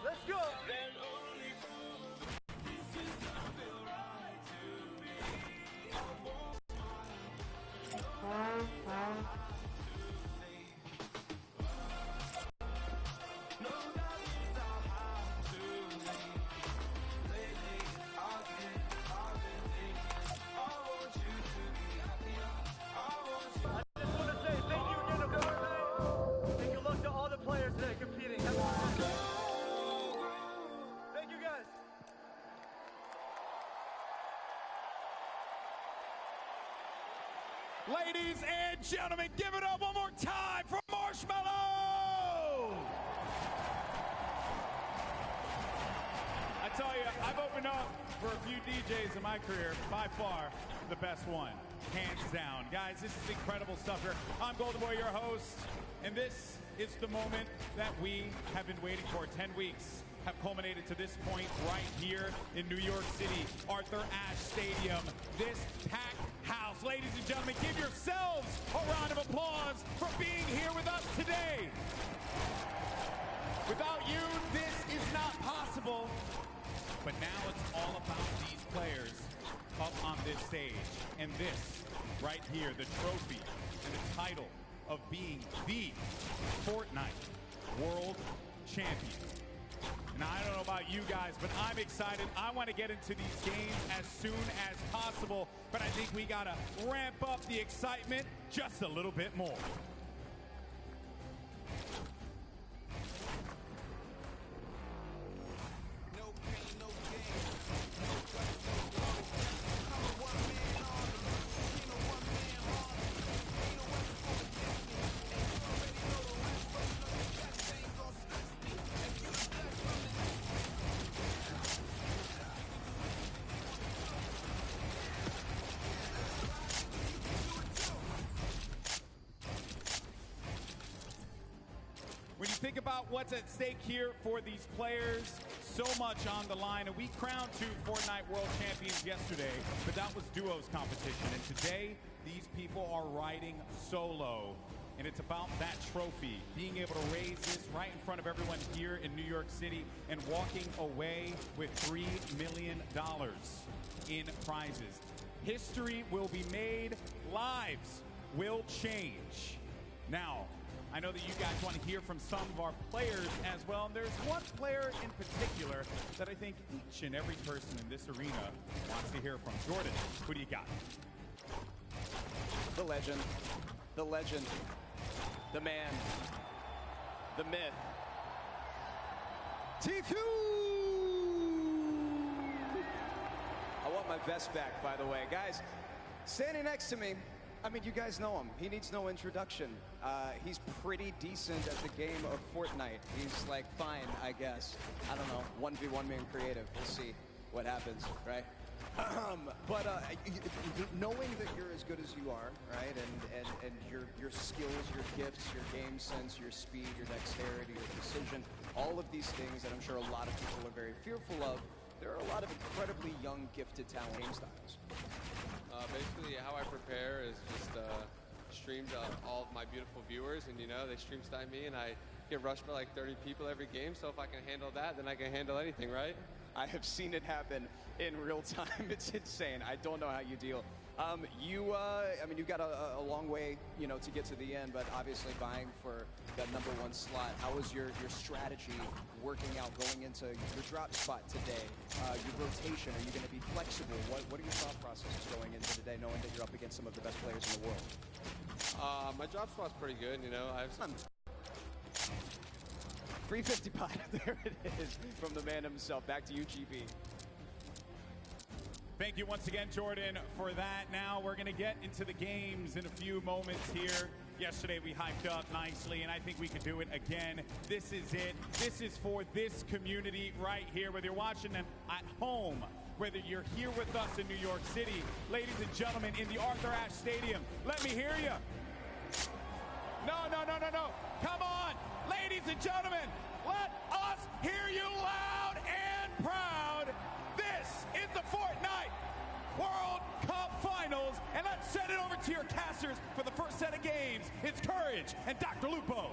Let's go. Ladies and gentlemen, give it up one more time for Marshmello! I tell you, I've opened up for a few DJs in my career, by far the best one, hands down. Guys, this is incredible stuff here. I'm Golden Boy, your host, and this is the moment that we have been waiting for. 10 weeks have culminated to this point right here in New York City, Arthur Ashe Stadium. This packed house. Ladies and gentlemen, give yourselves a round of applause for being here with us today. Without you, this is not possible. But now it's all about these players up on this stage. And this right here, the trophy and the title of being the Fortnite World Champion. And I don't know about you guys, but I'm excited. I want to get into these games as soon as possible, but I think we got to ramp up the excitement just a little bit more. When you think about what's at stake here for these players, so much on the line. And we crowned 2 Fortnite World Champions yesterday, but that was duos competition. And today, these people are riding solo. And it's about that trophy, being able to raise this right in front of everyone here in New York City and walking away with $3 million in prizes. History will be made, lives will change. Now, I know that you guys want to hear from some of our players as well. And there's one player in particular that I think each and every person in this arena wants to hear from. Jordan, who do you got? The legend, the man, the myth, Tfue! I want my vest back, by the way. Guys, standing next to me, I mean, you guys know him. He needs no introduction. He's pretty decent at the game of Fortnite. He's like, fine, I guess. I don't know, 1v1 man creative. We'll see what happens, right? But knowing that you're as good as you are, right, and your skills, your gifts, your game sense, your speed, your dexterity, your precision, all of these things that I'm sure a lot of people are very fearful of, there are a lot of incredibly young, gifted talent game styles. Basically, how I prepare is just stream to all of my beautiful viewers, and you know, they stream style me, and I get rushed by like 30 people every game, so if I can handle that, then I can handle anything, right? I have seen it happen in real time. It's insane. I don't know how you deal. I mean, you've got a long way, you know, to get to the end, but obviously vying for that #1 slot. How was your strategy working out going into your drop spot today? Your rotation, are you going to be flexible? What are your thought processes going into today, knowing that you're up against some of the best players in the world? My drop spot's pretty good, you know. I have some 350 pot, there it is, from the man himself. Back to you, GB. Thank you once again, Jordan, for that. Now we're going to get into the games in a few moments here. Yesterday we hyped up nicely, and I think we could do it again. This is it. This is for this community right here, whether you're watching them at home, whether you're here with us in New York City, ladies and gentlemen, in the Arthur Ashe Stadium. Let me hear you. No. Come on, ladies and gentlemen, let us hear you loud and proud. This is the Fortnite World Cup Final. finals. And let's send it over to your casters for the first set of games. It's Courage and Dr. Lupo.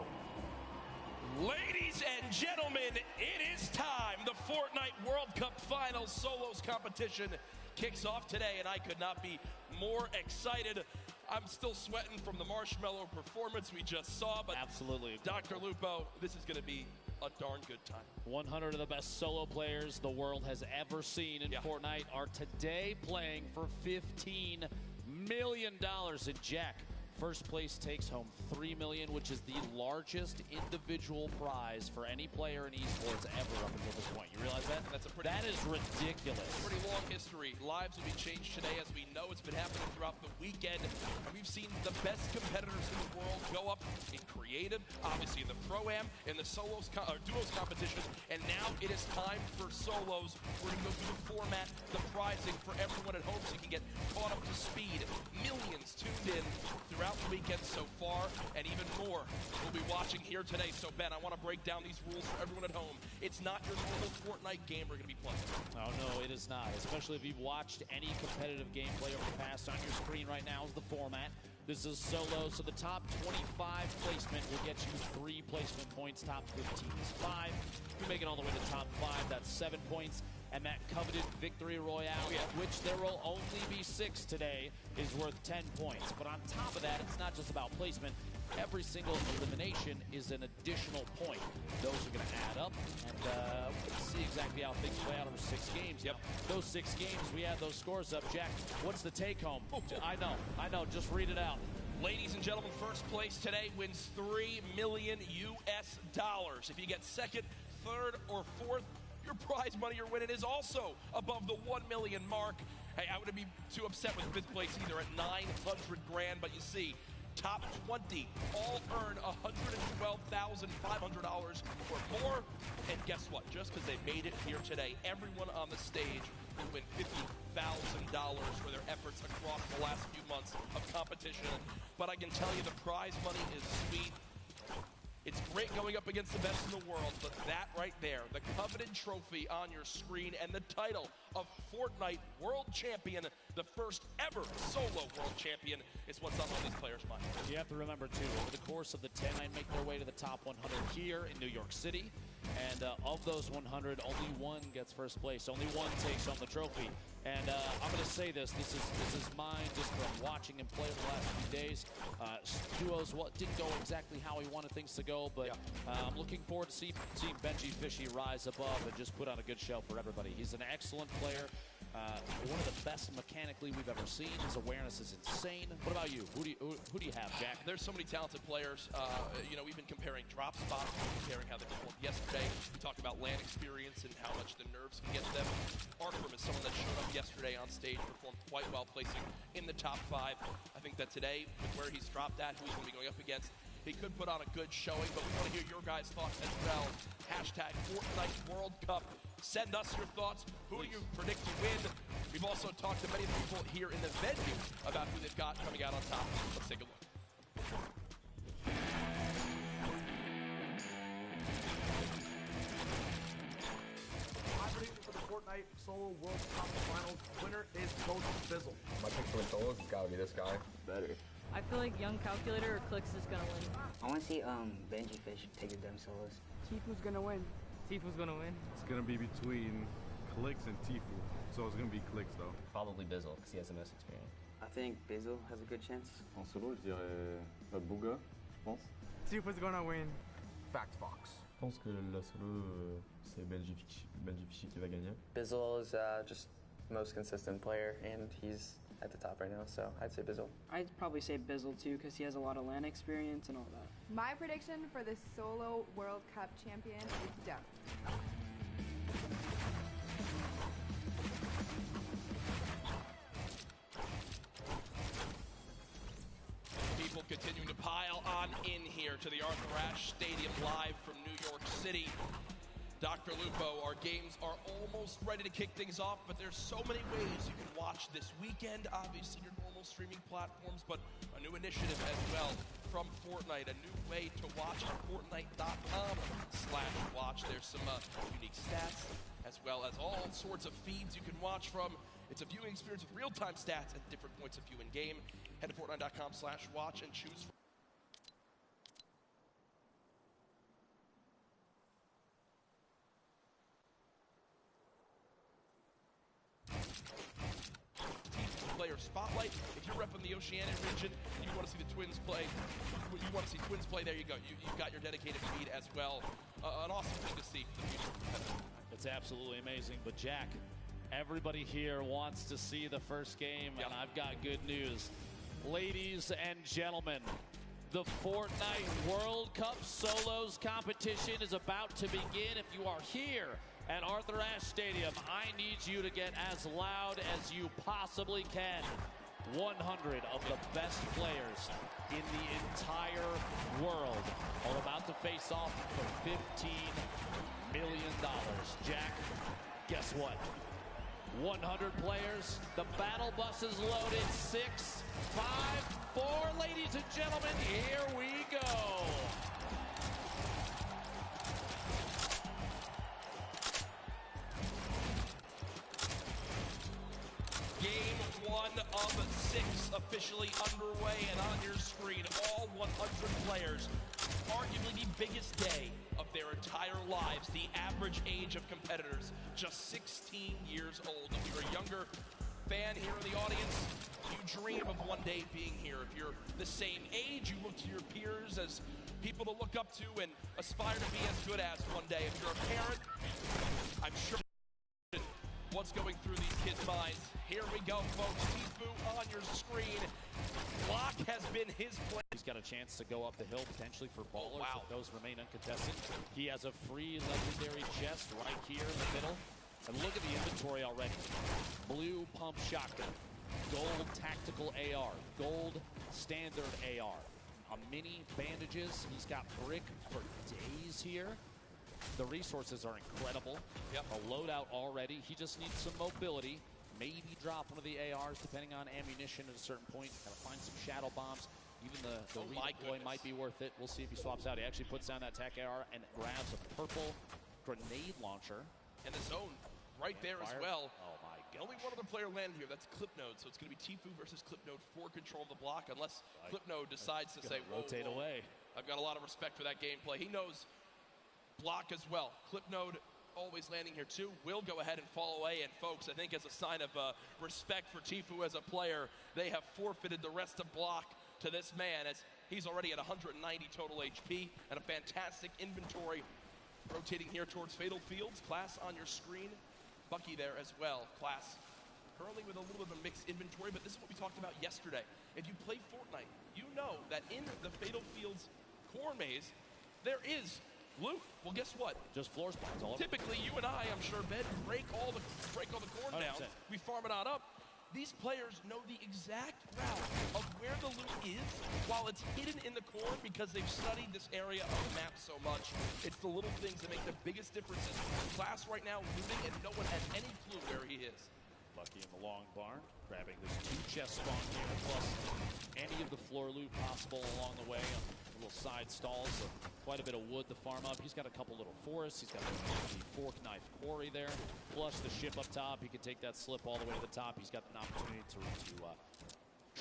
Ladies and gentlemen, it is time. The Fortnite World Cup Finals Solos competition kicks off today, and I could not be more excited. I'm still sweating from the marshmallow performance we just saw, but absolutely, Dr. Lupo, this is going to be a darn good time. 100 of the best solo players the world has ever seen in Fortnite are today playing for $15 million in Jack. First place takes home $3 million, which is the largest individual prize for any player in esports ever up until this point. You realize that? That is ridiculous. Pretty long history. Lives will be changed today, as we know it's been happening throughout the weekend. And we've seen the best competitors in the world go up in creative, obviously in the Pro-Am, in the solos or duos competitions, and now it is time for solos. We're going to go through the format, the prizing for everyone at home so you can get caught up to speed. Millions tuned in throughout the weekend so far, and even more we'll be watching here today. So Ben, I want to break down these rules for everyone at home. It's not your normal Fortnite game we're going to be playing. Oh no, it is not, especially if you've watched any competitive gameplay over the past. On your screen right now is the format. This is solo, so the top 25 placement will get you 3 placement points. Top 15 is 5. If you make it all the way to top 5, that's 7 points. And that coveted Victory Royale, which there will only be 6 today, is worth 10 points. But on top of that, it's not just about placement. Every single elimination is an additional point. Those are going to add up, and we'll see exactly how things play out over 6 games. Yep. Those 6 games, we add those scores up. Jack, what's the take-home? I know. Just read it out. Ladies and gentlemen, first place today wins $3 million US. If you get second, third, or fourth, your prize money you're winning is also above the 1 million mark. Hey, I wouldn't be too upset with fifth place either at 900 grand, but you see, top 20 all earn $112,500 or more. And guess what? Just because they made it here today, everyone on the stage will win $50,000 for their efforts across the last few months of competition. But I can tell you the prize money is sweet. It's great going up against the best in the world, but that right there, the coveted trophy on your screen and the title of Fortnite World Champion, the first ever solo world champion, is what's on all these players' minds. You have to remember, too, over the course of the 10, I make their way to the top 100 here in New York City. And of those 100, only 1 gets first place. Only 1 takes home the trophy. And I'm going to say this. This is mine just from watching him play over the last few days. Duos didn't go exactly how he wanted things to go, but I'm looking forward to seeing Benji Fishy rise above and just put on a good show for everybody. He's an excellent player. One of the best mechanically we've ever seen. His awareness is insane. What about you? Who do you have, Jack? There's so many talented players. You know, we've been comparing drop spots, comparing how they performed yesterday. We talked about LAN experience and how much the nerves can get them. Arkham is someone that showed up yesterday on stage, performed quite well, placing in the top 5. I think that today, with where he's dropped at, who he's going to be going up against, he could put on a good showing, but we want to hear your guys' thoughts as well. Hashtag Fortnite World Cup. Send us your thoughts. Who do you predict to win? We've also talked to many of the people here in the venue about who they've got coming out on top. Let's take a look. My prediction for the Fortnite Solo World Cup Finals winner is Coach Bizzle. My pick for the solos has got to be this guy. Better. I feel like Young Calculator or Clicks is gonna win. I want to see Benji Fish take the damn solos. Tifu's gonna win. Tifu's gonna win. It's gonna be between Clicks and Tifu, so it's gonna be Clicks though. Probably Bizzle, because he has the most experience. I think Bizzle has a good chance. En solo, je dirais notre Bouga, je pense. Tifu's gonna win. Fact Fox. Je pense que la solo, c'est Benji Fishy qui va gagner. Bizzle is just the most consistent player, and he's at the top right now, so I'd say Bizzle. I'd probably say Bizzle too, because he has a lot of LAN experience and all that. My prediction for the Solo World Cup champion is Duck. People continuing to pile on in here to the Arthur Ashe Stadium live from New York City. Dr. Lupo, our games are almost ready to kick things off, but there's so many ways you can watch this weekend. Obviously, your normal streaming platforms, but a new initiative as well from Fortnite, a new way to watch on Fortnite.com/watch. There's some unique stats, as well as all sorts of feeds you can watch from. It's a viewing experience with real-time stats at different points of view in game. Head to Fortnite.com/watch and choose. Player spotlight. If you're repping the Oceanic region and you want to see the Twins play, there you go. You've got your dedicated feed as well. An awesome thing to see. It's absolutely amazing. But Jack, everybody here wants to see the first game, and I've got good news. Ladies and gentlemen, the Fortnite World Cup Solos competition is about to begin. If you are here at Arthur Ashe Stadium, I need you to get as loud as you possibly can. 100 of the best players in the entire world are about to face off for $15 million. Jack, guess what? 100 players, the battle bus is loaded. 6, 5, 4, ladies and gentlemen, here we go. Game 1 of 6 officially underway, and on your screen, all 100 players. Arguably the biggest day of their entire lives. The average age of competitors, just 16 years old. If you're a younger fan here in the audience, you dream of one day being here. If you're the same age, you look to your peers as people to look up to and aspire to be as good as one day. If you're a parent, I'm sure what's going through these kids' minds. Here we go, folks. Tfue on your screen. Block has been his play. He's got a chance to go up the hill potentially for ballers. If those remain uncontested. He has a free legendary chest right here in the middle. And look at the inventory already. Blue pump shotgun, gold tactical AR, gold standard AR, a mini bandages. He's got brick for days here. The resources are incredible. A loadout already. He just needs some mobility. Maybe drop one of the ARs depending on ammunition at a certain point. Gotta find some shadow bombs. Even the redeploy might be worth it. We'll see if he swaps out. He actually puts down that TAC AR and grabs a purple grenade launcher. And the zone right there as well. Oh my god. Only one other player landed here. That's Clipnode. So it's going to be Tfue versus Clipnode for control of the block, unless Clipnode decides to say, rotate away. I've got a lot of respect for that gameplay. He knows block as well. Clipnode always landing here too. Will go ahead and fall away. And folks, I think as a sign of respect for Tfue as a player, they have forfeited the rest of block to this man, as he's already at 190 total HP and a fantastic inventory. Rotating here towards Fatal Fields. Class on your screen. Bucky there as well. Class currently with a little bit of a mixed inventory, but this is what we talked about yesterday. If you play Fortnite, you know that in the Fatal Fields corn maze, there is loot. Well, guess what? Just floor spawns all over. Typically, you and I, I'm sure, Ben, break all the corn 100%. down. We farm it on up. These players know the exact route of where the loot is while it's hidden in the corn because they've studied this area of the map so much. It's the little things that make the biggest differences. Class right now looting and no one has any clue where he is. Lucky in the long barn, grabbing this 2 chest spawn here, plus any of the floor loot possible along the way on little side stalls. So quite a bit of wood to farm up. He's got a couple little forests. He's got the fork knife quarry there, plus the ship up top. He can take that slip all the way to the top. He's got an opportunity to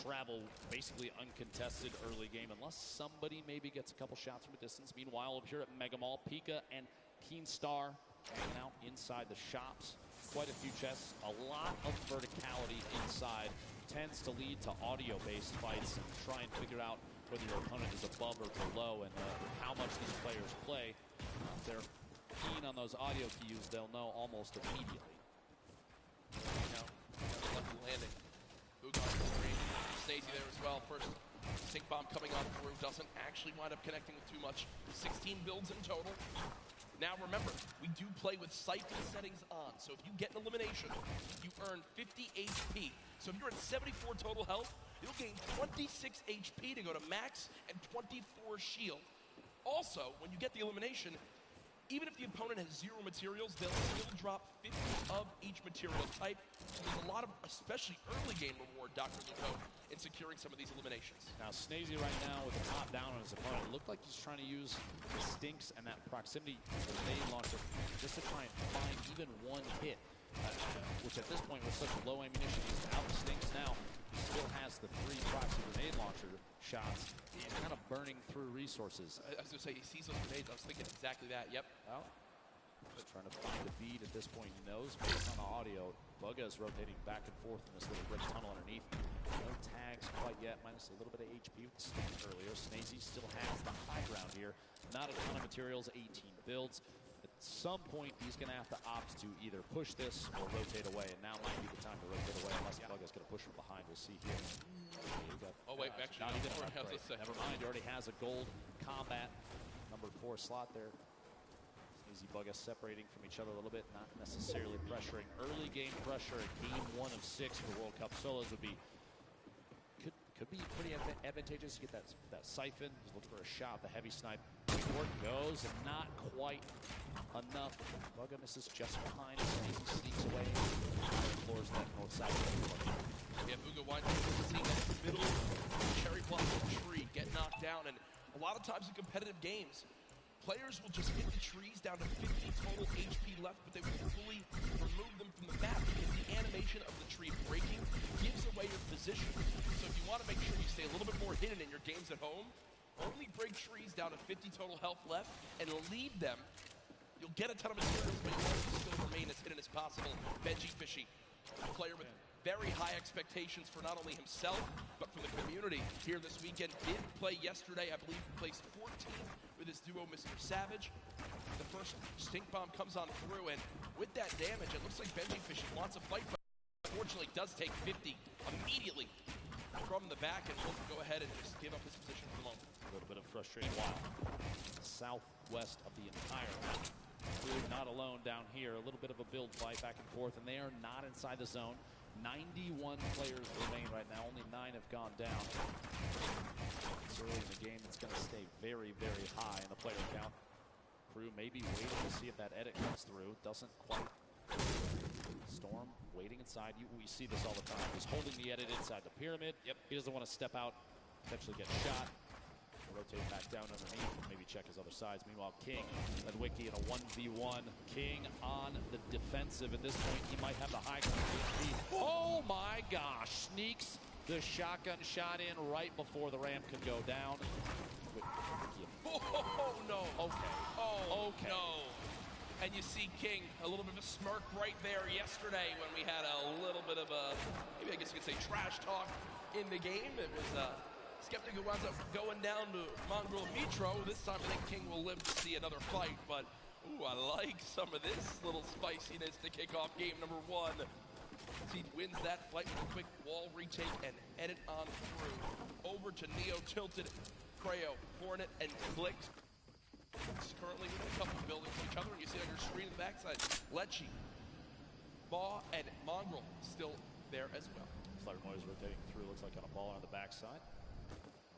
travel basically uncontested early game, unless somebody maybe gets a couple shots from a distance. Meanwhile, over here at Mega Mall, Pika and Keenstar hanging out inside the shops. Quite a few chests, a lot of verticality inside. Tends to lead to audio-based fights and try and figure out whether your opponent is above or below and how much these players play. If they're keen on those audio cues, they'll know almost immediately. Now, lucky landing. Bugard on the screen. Snazy there as well. First stink bomb coming on through. Doesn't actually wind up connecting with too much. 16 builds in total. Now remember, we do play with siphon settings on, so if you get an elimination, you earn 50 HP. So if you're at 74 total health, you'll gain 26 HP to go to max and 24 shield. Also, when you get the elimination, even if the opponent has 0 materials, they'll still drop 50 of each material type. So there's a lot of, especially early game reward, Dr. Luco, in securing some of these eliminations. Now, Snazy right now with the top down on his opponent. It looked like he's trying to use the stinks and that proximity grenade launcher just to try and find even one hit. which at this point with such low ammunition, he's out of Stinks now. He still has the 3 proxy grenade launcher shots. He's kind of burning through resources. I was going to say, he sees those grenades. I was thinking exactly that. Yep. Well, just trying to find the bead at this point. He knows based on the audio. Bugha is rotating back and forth in this little red tunnel underneath. No tags quite yet, minus a little bit of HP earlier. Snazy still has the high ground here. Not a ton of materials, 18 builds. At some point, he's going to have to opt to either push this or rotate away, and now might be the time to rotate away unless Bugha's going to push from behind. We'll see here. Oh, wait, actually, not no, even I was upgrade. gonna say. Never mind, he already has a gold combat number 4 slot there. Snazy, Bugha separating from each other a little bit, not necessarily pressuring. Early game pressure at game 1 of 6 for World Cup solos would be could be pretty advantageous to get that siphon. Just look for a shot. The heavy snipe. Work goes, and not quite enough. Bugha misses just behind. Snazy sneaks away. Floors that north side. Yeah, Bugha winds up seeing that middle cherry blossom tree get knocked down, and a lot of times in competitive games, players will just hit the trees down to 50 total HP left, but they will fully remove them from the map because the animation of the tree breaking gives away your position. So if you want to make sure you stay a little bit more hidden in your games at home, only break trees down to 50 total health left and leave them. You'll get a ton of materials, but you want to still remain as hidden as possible. Benjyfishy, a player with very high expectations for not only himself, but for the community here this weekend. Did play yesterday, I believe placed 14th with his duo, Mr. Savage. The first stink bomb comes on through, and with that damage, it looks like Benjyfishy wants a fight, but unfortunately does take 50 immediately from the back, and will go ahead and just give up his position for the moment. A little bit of frustration. Wow. Southwest of the entire map. Crew not alone down here. A little bit of a build fight back and forth, and they are not inside the zone. 91 players remain right now. Only 9 have gone down. It's early in the game. It's going to stay very, very high in the player count. Crew maybe waiting to see if that edit comes through. Doesn't quite. Storm waiting inside. We see this all the time. He's holding the edit inside the pyramid. Yep. He doesn't want to step out, potentially get shot. Rotate back down underneath, maybe check his other sides. Meanwhile, King and Wiki in a 1v1. King on the defensive. At this point, he might have the high ground. Oh my gosh! Sneaks the shotgun shot in right before the ramp can go down. Oh no! Okay. Oh okay. No! And you see King, a little bit of a smirk right there yesterday when we had a little bit of a, maybe I guess you could say trash talk in the game. It was Skeptic who winds up going down to Mongraal Mitro. This time I think King will live to see another fight, but ooh, I like some of this little spiciness to kick off game number 1. He wins that fight with a quick wall retake and edit on through. Over to Neo, Tilted, Creo, Hornet, and Clix. Currently within a couple of buildings to each other, and you see on your screen on the backside, Lecce, Maw, and Mongraal still there as well. Flair Noise rotating through, looks like on a ball on the backside.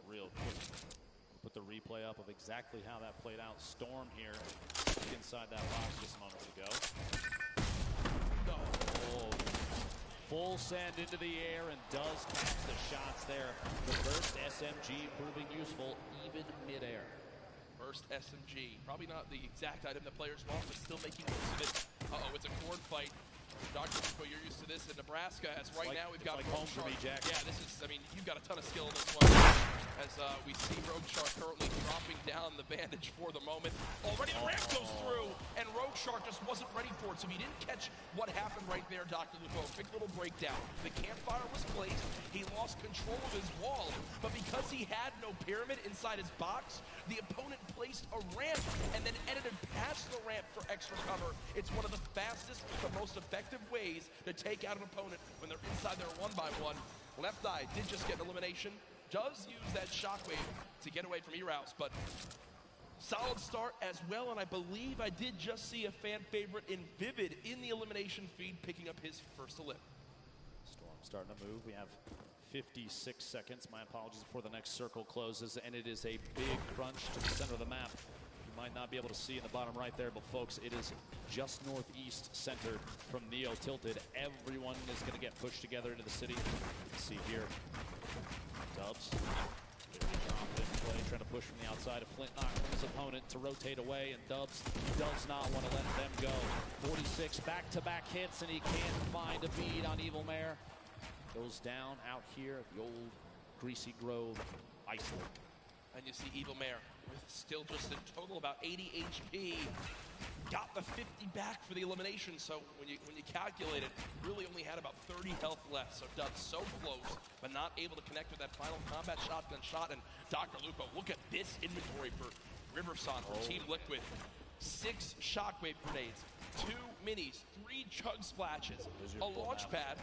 Real quick, put the replay up of exactly how that played out. Storm here inside that box just moments ago. No. Oh, full send into the air and does catch the shots there. The burst SMG proving useful even midair. Burst SMG, probably not the exact item that players want, but still making use of it. Uh-oh, it's a corn fight. Dr. Lupo, you're used to this in Nebraska, as right now we've got home for me, Jack. Yeah, this is, I mean, you've got a ton of skill in this one. As we see Rogue Shark currently dropping down the bandage for the moment. Already the ramp goes through, and Rogue Shark just wasn't ready for it. So if you didn't catch what happened right there, Dr. Lupo, quick little breakdown. The campfire was placed, he lost control of his wall, but because he had no pyramid inside his box, the opponent placed a ramp and then edited past the ramp for extra cover. It's one of the fastest but most effective ways to take out an opponent when they're inside their 1x1. Left Eye did just get an elimination. Does use that shockwave to get away from Eraus, but solid start as well, and I believe I did just see a fan favorite in Vivid in the elimination feed picking up his first elim. Storm starting to move. We have 56 seconds. My apologies before the next circle closes, and it is a big crunch to the center of the map. You might not be able to see in the bottom right there, but folks, it is just northeast centered from Neo Tilted. Everyone is going to get pushed together into the city. You can see here, Dubs, very confident play, trying to push from the outside of Flint Knock from his opponent to rotate away, and Dubs does not want to let them go. 46 back-to-back hits, and he can't find a bead on Evil Mare. Goes down out here at the old Greasy Grove Iceland. And you see Evil Mare with still just in total about 80 HP. Got the 50 back for the elimination, so when you calculate it, really only had about 30 health left. So Dubs so close, but not able to connect with that final combat shotgun shot. And Dr. Lupo, look at this inventory for Riverson from Team Liquid. 6 shockwave grenades, 2 minis, 3 chug splashes, a launch pad.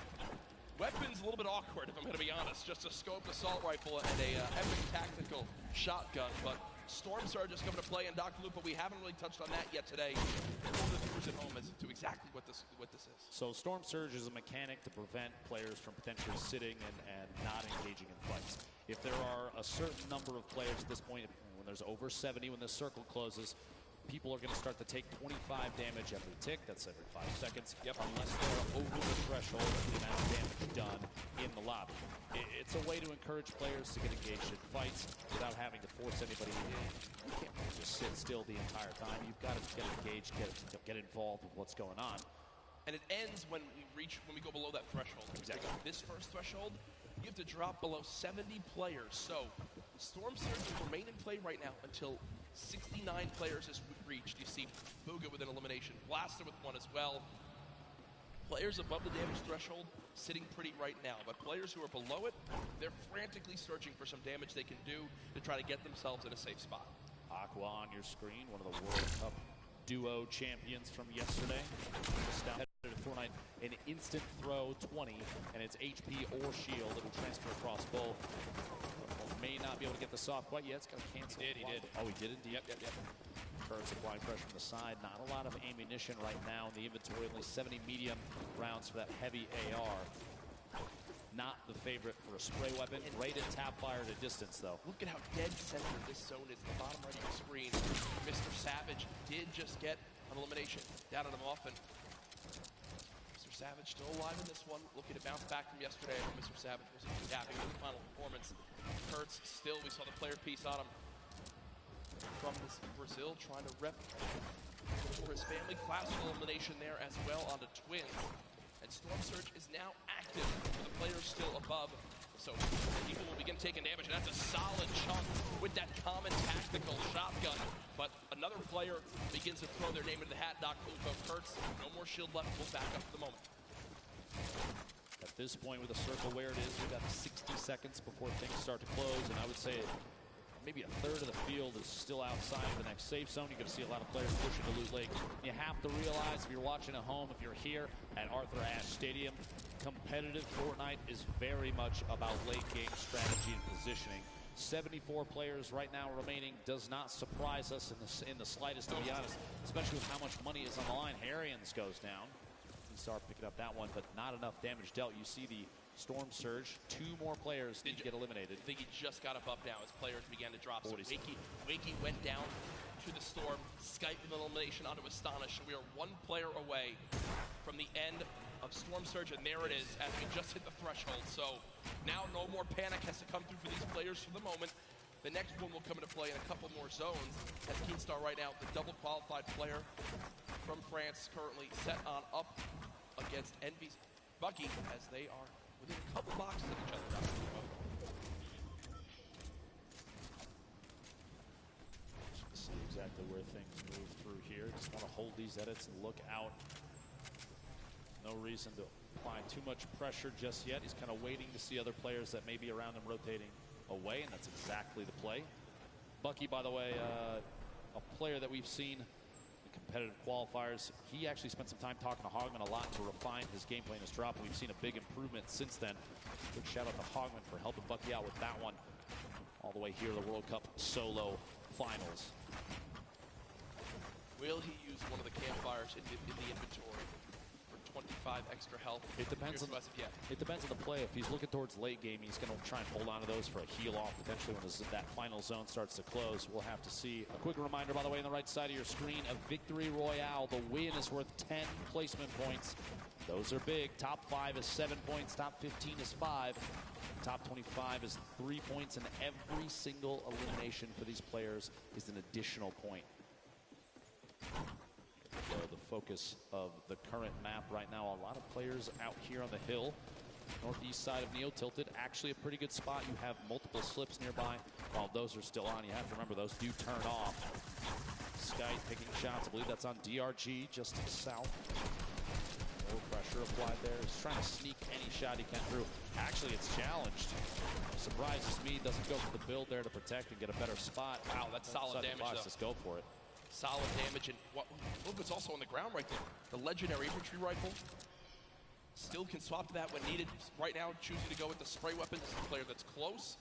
Weapon's a little bit awkward, if I'm going to be honest. Just a scoped assault rifle and a epic tactical shotgun. But Storm Surge is coming to play, and Dr. Lupo, we haven't really touched on that yet today. For the viewers at home as to exactly what this is. So Storm Surge is a mechanic to prevent players from potentially sitting and not engaging in fights. If there are a certain number of players at this point, when there's over 70, when the circle closes, people are going to start to take 25 damage every tick. That's every 5 seconds. Unless they're over the threshold of the amount of damage done in the lobby. It's a way to encourage players to get engaged in fights without having to force anybody in. You can't really just sit still the entire time. You've got to get engaged, get involved with what's going on. And it ends when we go below that threshold. Exactly. This first threshold, you have to drop below 70 players. So Storm Surge will remain in play right now until 69 players is reached. You see Booga with an elimination, Blaster with one as well. Players above the damage threshold sitting pretty right now, but players who are below it, they're frantically searching for some damage they can do to try to get themselves in a safe spot. Aqua on your screen, one of the World Cup duo champions from yesterday. Just down to Fortnite, an instant throw 20, and it's HP or shield. It will transfer across both. May not be able to get this off quite yet. It's got to cancel. He did. Oh, he did indeed. Yep. Kurtz applying pressure from the side. Not a lot of ammunition right now in the inventory. Only 70 medium rounds for that heavy AR. Not the favorite for a spray weapon. Great at tap fire at a distance, though. Look at how dead center this zone is. The bottom right of your screen. Mr. Savage did just get an elimination down on him often. Mr. Savage still alive in this one. Looking to bounce back from yesterday. Mr. Savage was happy with the final performance. Kurtz still, we saw the player piece on him from Brazil, trying to rep for his family. Classical elimination there as well onto Twins. And Storm Surge is now active for the players still above. So people will begin taking damage, and that's a solid chunk with that common tactical shotgun. But another player begins to throw their name into the hat. Dr. Lupo, Kurtz, no more shield left. We'll back up for the moment. At this point with the circle where it is, we've got 60 seconds before things start to close, and I would say maybe a third of the field is still outside of the next safe zone. You're going to see a lot of players pushing to Loot Lake. You have to realize, if you're watching at home, if you're here at Arthur Ashe Stadium, competitive Fortnite is very much about late game strategy and positioning. 74 players right now remaining does not surprise us in the slightest, to be honest, especially with how much money is on the line. Harrians goes down. Start picking up that one, but not enough damage dealt. You see the Storm Surge. 2 more players need to get eliminated. I think he just got up now as players began to drop. So Wakey went down to the Storm. Skype with an elimination onto Astonish. We are 1 player away from the end of Storm Surge, and there it is as we just hit the threshold. So now no more panic has to come through for these players for the moment. The next one will come into play in a couple more zones as Keenstar right now, the double qualified player from France, currently set on up against Envy's Bucky as they are within a couple boxes of each other. Just see exactly where things move through here. Just want to hold these edits and look out. No reason to apply too much pressure just yet. He's kind of waiting to see other players that may be around him rotating away, and that's exactly the play. Bucky, by the way, a player that we've seen competitive qualifiers. He actually spent some time talking to Hogman a lot to refine his gameplay and his drop. We've seen a big improvement since then. Big shout out to Hogman for helping Bucky out with that one. All the way here, the World Cup solo finals. Will he use one of the campfires in the inventory for 25 extra health? It depends on the play. If he's looking towards late game, he's going to try and hold on to those for a heal off potentially when that final zone starts to close. We'll have to see. A quick reminder, by the way, on the right side of your screen, a victory royale. The win is worth 10 placement points. Those are big. Top 5 is 7 points. Top 15 is 5. Top 25 is 3 points, and every single elimination for these players is an additional point. So the focus of the current map right now, a lot of players out here on the hill. Northeast side of Neo Tilted, actually a pretty good spot. You have multiple slips nearby. While those are still on, you have to remember those do turn off. Sky picking shots. I believe that's on DRG just south. No pressure applied there. He's trying to sneak any shot he can through. Actually, it's challenged. Surprises me. Doesn't go for the build there to protect and get a better spot. Wow, that's solid damage, though. Just go for it. Solid damage, and look what's also on the ground right there. The legendary infantry rifle. Still can swap to that when needed. Right now, choosing to go with the spray weapon. This is a player that's close.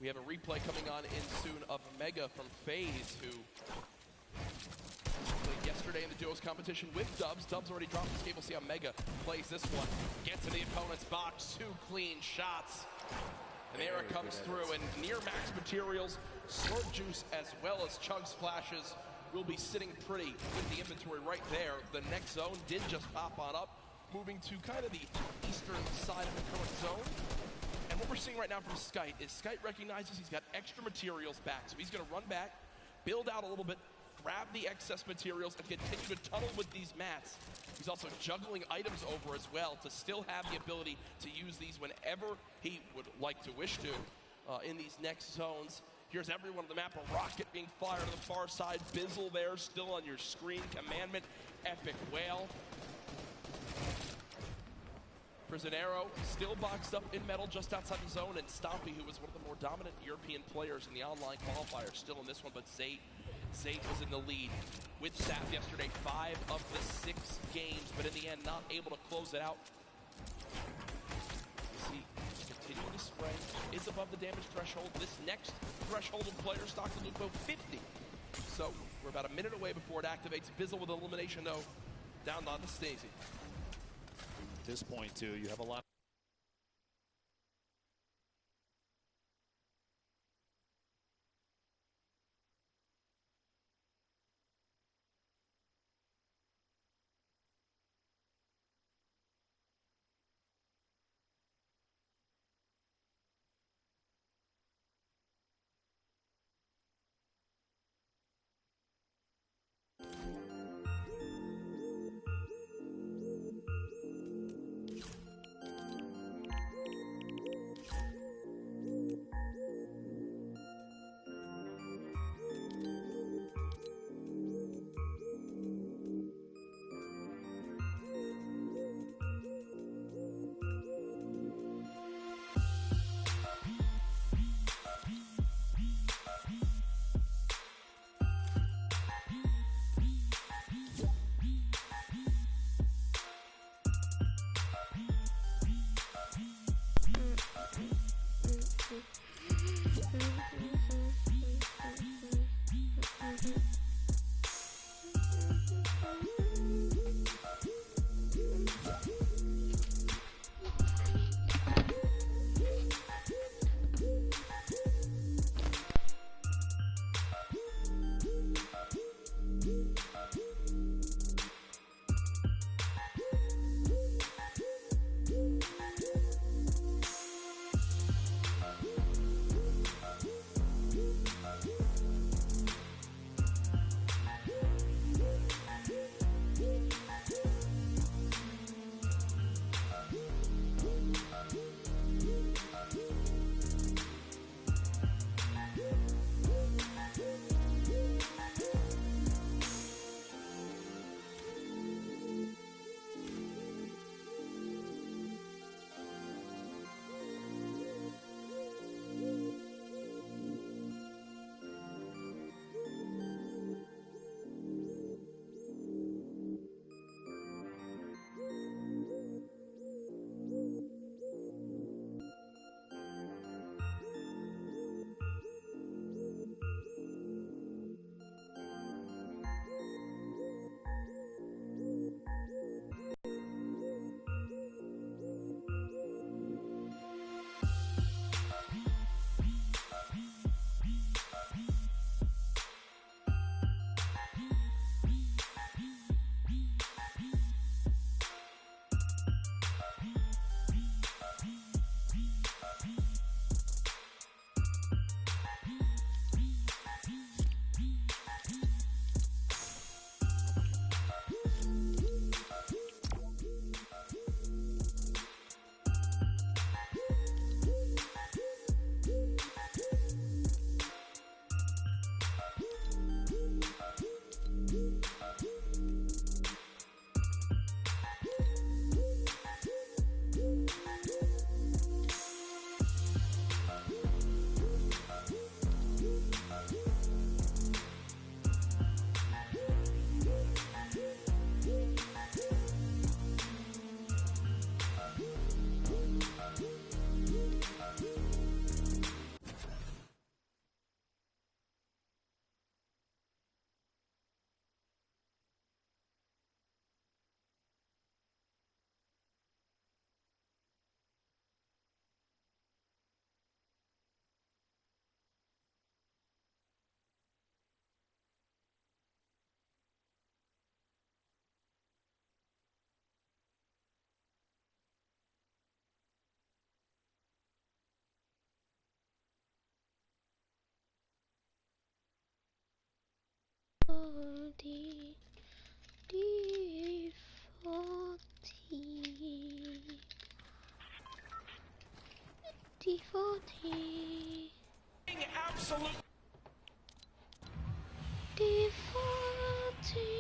We have a replay coming on in soon of Mega from FaZe, who played yesterday in the duos competition with Dubs. Dubs already dropped his game. We'll see how Mega plays this one. Gets to the opponent's box. 2 clean shots. And there it comes through. And near max materials, Slurp Juice as well as Chug Splashes will be sitting pretty with the inventory right there. The next zone did just pop on up, moving to kind of the eastern side of the current zone. And what we're seeing right now from Skite is Skite recognizes he's got extra materials back. So he's going to run back, build out a little bit, grab the excess materials, and continue to tunnel with these mats. He's also juggling items over as well to still have the ability to use these whenever he would like to wish to in these next zones. Here's everyone on the map. A rocket being fired on the far side. Bizzle there still on your screen. Commandment, Epic Whale. Prisionero still boxed up in metal just outside the zone, and Stompy, who was one of the more dominant European players in the online qualifier, still in this one, but Zayt was in the lead with Sap yesterday. 5 of the 6 games, but in the end, not able to close it out. You see, continuing to spray, is above the damage threshold. This next threshold of player stock to Lupo, 50. So we're about a minute away before it activates. Bizzle with elimination, though, down on the Stacey. At this point, too, you have a lot. D40. Absolute. D40.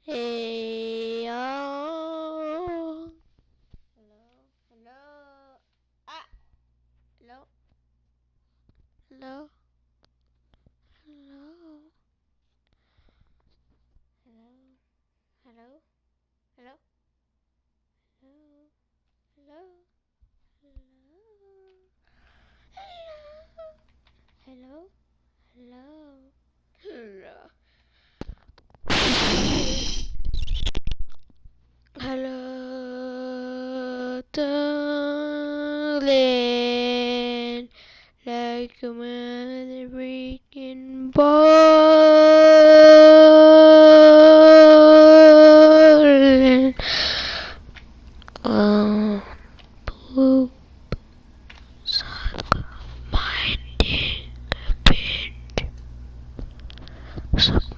Hey, oh. Hello. Ah. Hello. Hello. Hello. Hello. Hello. Hello. Hello. Hello. Hello. Hello, darling, like a mother breaking ball. Oh, poop, suck my dick, bitch. Suck